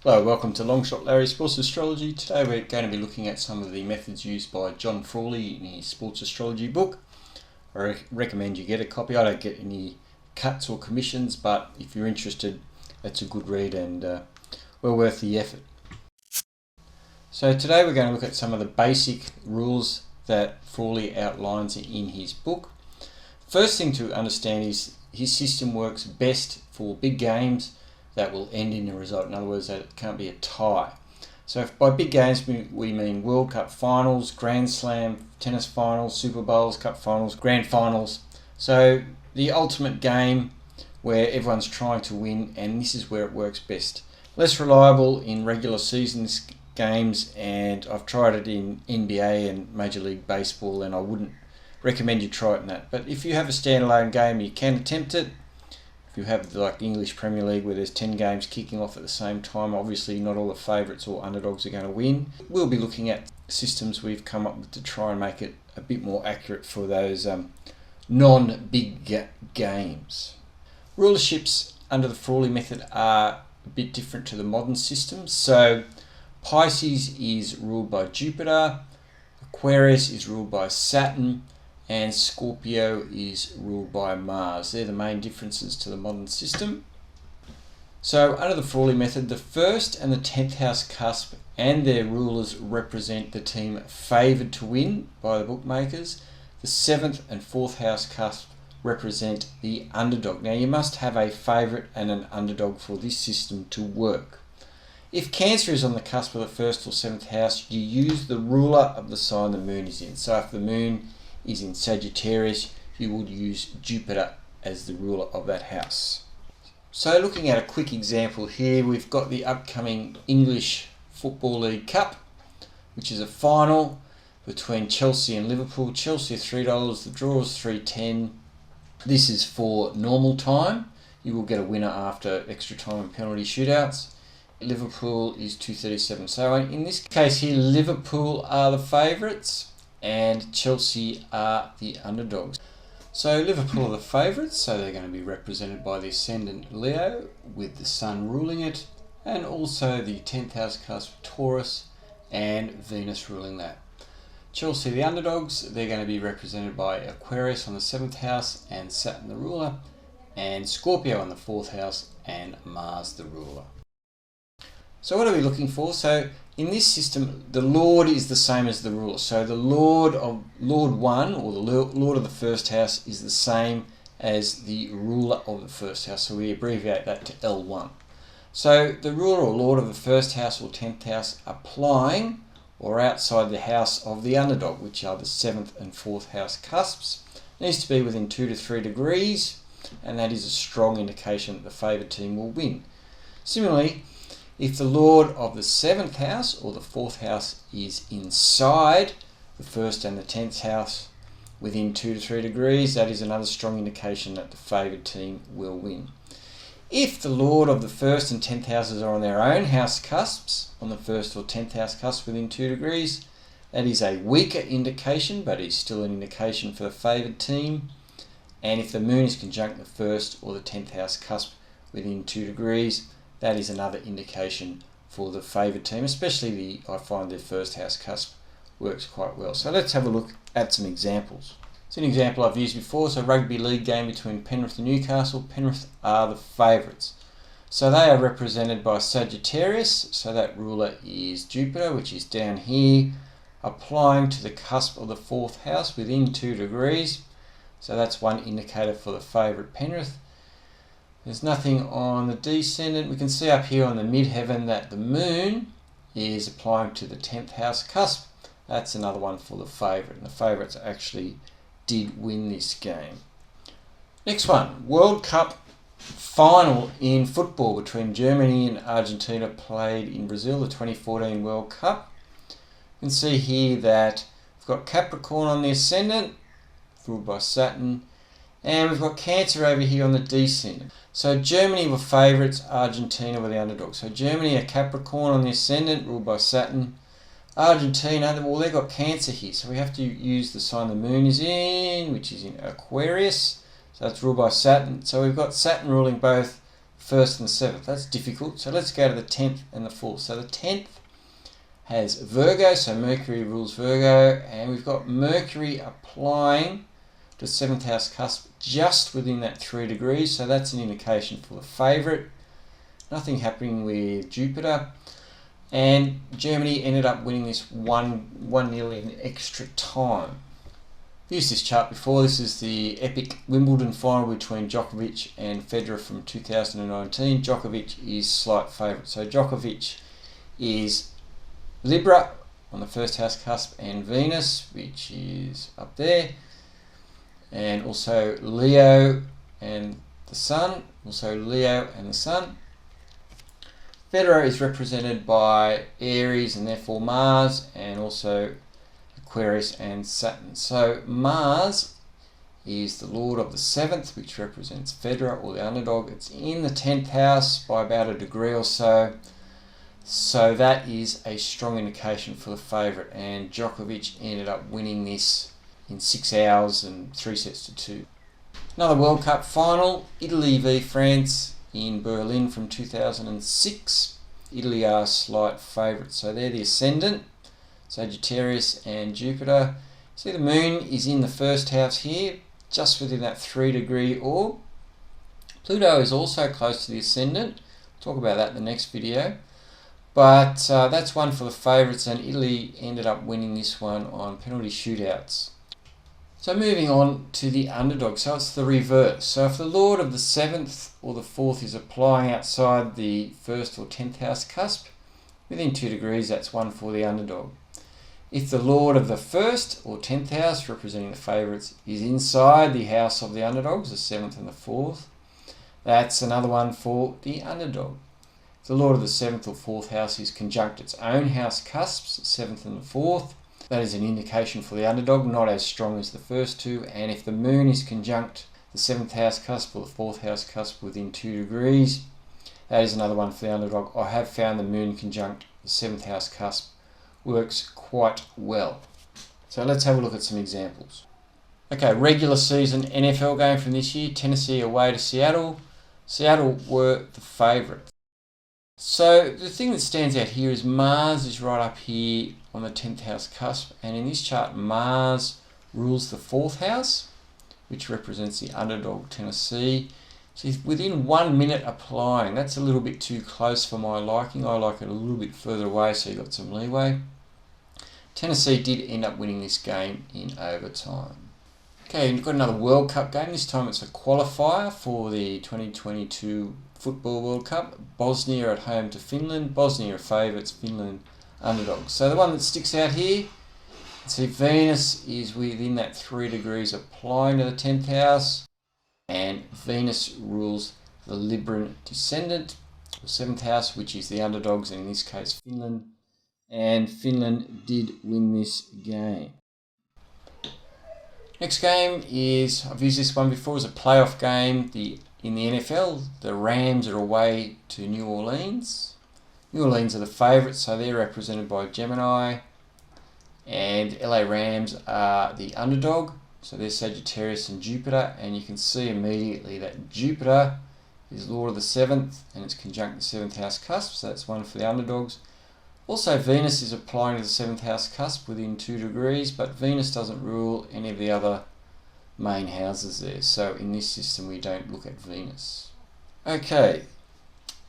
Hello, welcome to Longshot Larry's Sports Astrology. Today we're going to be looking at some of the methods used by John Frawley in his Sports Astrology book. I recommend you get a copy. I don't get any cuts or commissions, but if you're interested, it's a good read and well worth the effort. So today we're going to look at some of the basic rules that Frawley outlines in his book. First thing to understand is his system works best for big games that will end in a result. In other words, that it can't be a tie. So if by big games we mean World Cup finals, Grand Slam, tennis finals, Super Bowls, Cup finals, Grand Finals. So the ultimate game where everyone's trying to win, and this is where it works best. Less reliable in regular seasons games, and I've tried it in NBA and Major League Baseball, and I wouldn't recommend you try it in that. But if you have a standalone game, you can attempt it. If you have like the English Premier League where there's 10 games kicking off at the same time, obviously not all the favourites or underdogs are going to win. We'll be looking at systems we've come up with to try and make it a bit more accurate for those non-big games. Rulerships under the Frawley method are a bit different to the modern systems. So Pisces is ruled by Jupiter, Aquarius is ruled by Saturn, and Scorpio is ruled by Mars. They're the main differences to the modern system. So under the Frawley method, the 1st and the 10th house cusp and their rulers represent the team favoured to win by the bookmakers. The 7th and 4th house cusp represent the underdog. Now you must have a favourite and an underdog for this system to work. If Cancer is on the cusp of the 1st or 7th house, you use the ruler of the sign the moon is in. So if the moon is in Sagittarius, you would use Jupiter as the ruler of that house. So looking at a quick example here, we've got the upcoming English Football League Cup, which is a final between Chelsea and Liverpool. Chelsea $3, the draw is $3.10. This is for normal time. You will get a winner after extra time and penalty shootouts. Liverpool is $2.37. So in this case here, Liverpool are the favourites and Chelsea are the underdogs. So Liverpool are the favourites, so they're going to be represented by the ascendant Leo with the sun ruling it, and also the 10th house cusp Taurus and Venus ruling that. Chelsea the underdogs, they're going to be represented by Aquarius on the 7th house and Saturn the ruler, and Scorpio on the 4th house and Mars the ruler. So what are we looking for? So in this system, the Lord is the same as the ruler. So the Lord 1 or the Lord of the first house is the same as the ruler of the first house. So we abbreviate that to L1. So the ruler or Lord of the first house or 10th house applying or outside the house of the underdog, which are the 7th and 4th house cusps, needs to be within 2 to 3 degrees, and that is a strong indication that the favoured team will win. Similarly, if the Lord of the 7th house or the 4th house is inside the 1st and the 10th house within 2 to 3 degrees, that is another strong indication that the favoured team will win. If the Lord of the 1st and 10th houses are on their own house cusps, on the 1st or 10th house cusp within 2 degrees, that is a weaker indication, but is still an indication for the favoured team. And if the moon is conjunct the 1st or the 10th house cusp within 2 degrees, that is another indication for the favoured team, especially I find their 1st house cusp works quite well. So let's have a look at some examples. It's an example I've used before. So rugby league game between Penrith and Newcastle. Penrith are the favourites. So they are represented by Sagittarius. So that ruler is Jupiter, which is down here, applying to the cusp of the 4th house within 2 degrees. So that's one indicator for the favourite Penrith. There's nothing on the descendant. We can see up here on the midheaven that the moon is applying to the 10th house cusp. That's another one for the favourite, and the favourites actually did win this game. Next one, World Cup final in football between Germany and Argentina, played in Brazil, the 2014 World Cup. You can see here that we've got Capricorn on the ascendant, ruled by Saturn, and we've got Cancer over here on the descendant. So Germany were favourites, Argentina were the underdogs. So Germany are Capricorn on the ascendant, ruled by Saturn. Argentina, well, they've got Cancer here, so we have to use the sign the moon is in, which is in Aquarius. So that's ruled by Saturn. So we've got Saturn ruling both 1st and the 7th. That's difficult. So let's go to the 10th and the 4th. So the 10th has Virgo, so Mercury rules Virgo, and we've got Mercury applying to 7th house cusp just within that 3 degrees, so that's an indication for the favourite. Nothing happening with Jupiter, and Germany ended up winning this 1-0 in extra time. I've used this chart before. This is the epic Wimbledon final between Djokovic and Federer from 2019. Djokovic is slight favourite, so Djokovic is Libra on the 1st house cusp, and Venus, which is up there, and also Leo and the Sun, also Leo and the Sun. Federer is represented by Aries and therefore Mars, and also Aquarius and Saturn. So Mars is the Lord of the 7th, which represents Federer or the underdog. It's in the 10th house by about a degree or so. So that is a strong indication for the favourite, and Djokovic ended up winning this in 6 hours and 3 sets to 2. Another World Cup final, Italy v France in Berlin from 2006. Italy are slight favourites, so they're the ascendant, Sagittarius and Jupiter. See, the moon is in the 1st house here, just within that 3 degree orb. Pluto is also close to the ascendant. Talk about that in the next video. But that's one for the favourites, and Italy ended up winning this one on penalty shootouts. So moving on to the underdog, so it's the reverse. So if the Lord of the 7th or the 4th is applying outside the 1st or 10th house cusp, within 2 degrees, that's one for the underdog. If the Lord of the 1st or 10th house, representing the favourites, is inside the house of the underdogs, the 7th and the 4th, that's another one for the underdog. If the Lord of the 7th or 4th house is conjunct its own house cusps, the 7th and the 4th, that is an indication for the underdog, not as strong as the first two. And if the moon is conjunct the 7th house cusp or the 4th house cusp within 2 degrees, that is another one for the underdog. I have found the moon conjunct the 7th house cusp works quite well. So let's have a look at some examples. Okay, regular season NFL game from this year, Tennessee away to Seattle. Seattle were the favourite. So the thing that stands out here is Mars is right up here on the 10th house cusp, and in this chart Mars rules the 4th house, which represents the underdog Tennessee. So he's within 1 minute applying. That's a little bit too close for my liking. I like it a little bit further away, so you got some leeway. Tennessee did end up winning this game in overtime. Okay, we've got another World Cup game. This time it's a qualifier for the 2022 Football World Cup. Bosnia at home to Finland. Bosnia are favourites, Finland underdogs. So the one that sticks out here, see Venus is within that 3 degrees applying to the 10th house, and Venus rules the Libran descendant, the 7th house, which is the underdogs, and in this case Finland. And Finland did win this game. Next game is, I've used this one before, as a playoff game. In the NFL, the Rams are away to New Orleans. New Orleans are the favourites, so they're represented by Gemini. And LA Rams are the underdog, so they're Sagittarius and Jupiter. And you can see immediately that Jupiter is Lord of the 7th, and it's conjunct the 7th house cusp, so that's one for the underdogs. Also, Venus is applying to the 7th house cusp within 2 degrees, but Venus doesn't rule any of the other main houses there. So in this system, we don't look at Venus. Okay,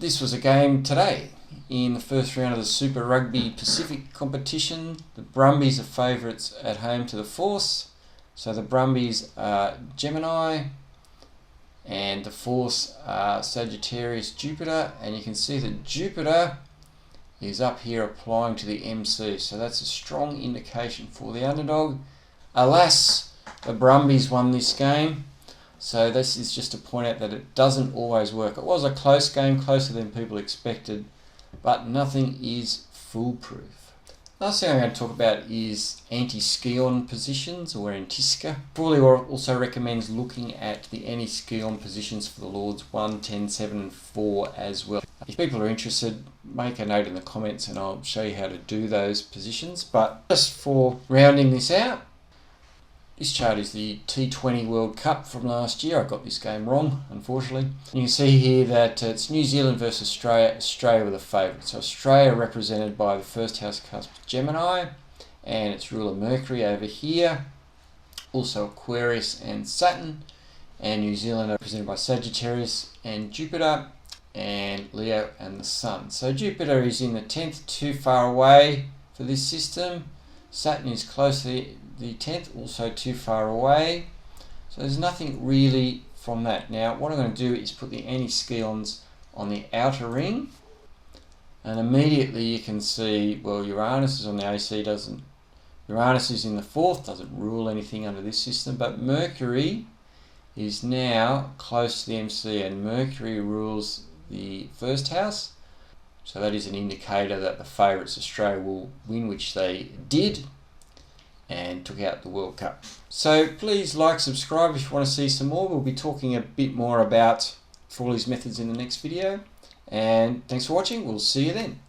this was a game today. In the first round of the Super Rugby Pacific competition, the Brumbies are favourites at home to the Force. So the Brumbies are Gemini, and the Force are Sagittarius Jupiter. And you can see that Jupiter is up here applying to the MC, so that's a strong indication for the underdog. Alas, the Brumbies won this game, so this is just to point out that it doesn't always work. It was a close game, closer than people expected, but nothing is foolproof. Last thing I'm going to talk about is Antiscien Positions, or Antisca. Frawley also recommends looking at the Antiscien Positions for the Lords 1, 10, 7 and 4 as well. If people are interested, make a note in the comments and I'll show you how to do those positions. But just for rounding this out, This chart is the T20 World Cup from last year. I got this game wrong, unfortunately. You can see here that it's New Zealand versus Australia. Australia were the favourite. So Australia represented by the first house cusp Gemini, and its ruler Mercury over here. Also Aquarius and Saturn. And New Zealand are represented by Sagittarius and Jupiter, and Leo and the Sun. So Jupiter is in the 10th, too far away for this system. Saturn is close to the 10th, also too far away. So there's nothing really from that. Now what I'm going to do is put the anti-scions on the outer ring, and immediately you can see, well, Uranus is on the AC, Uranus is in the 4th, doesn't rule anything under this system, but Mercury is now close to the MC, and Mercury rules the first house. So that is an indicator that the favourites Australia will win, which they did, and took out the World Cup. So please like, subscribe if you want to see some more. We'll be talking a bit more about Frawley's methods in the next video. And thanks for watching. We'll see you then.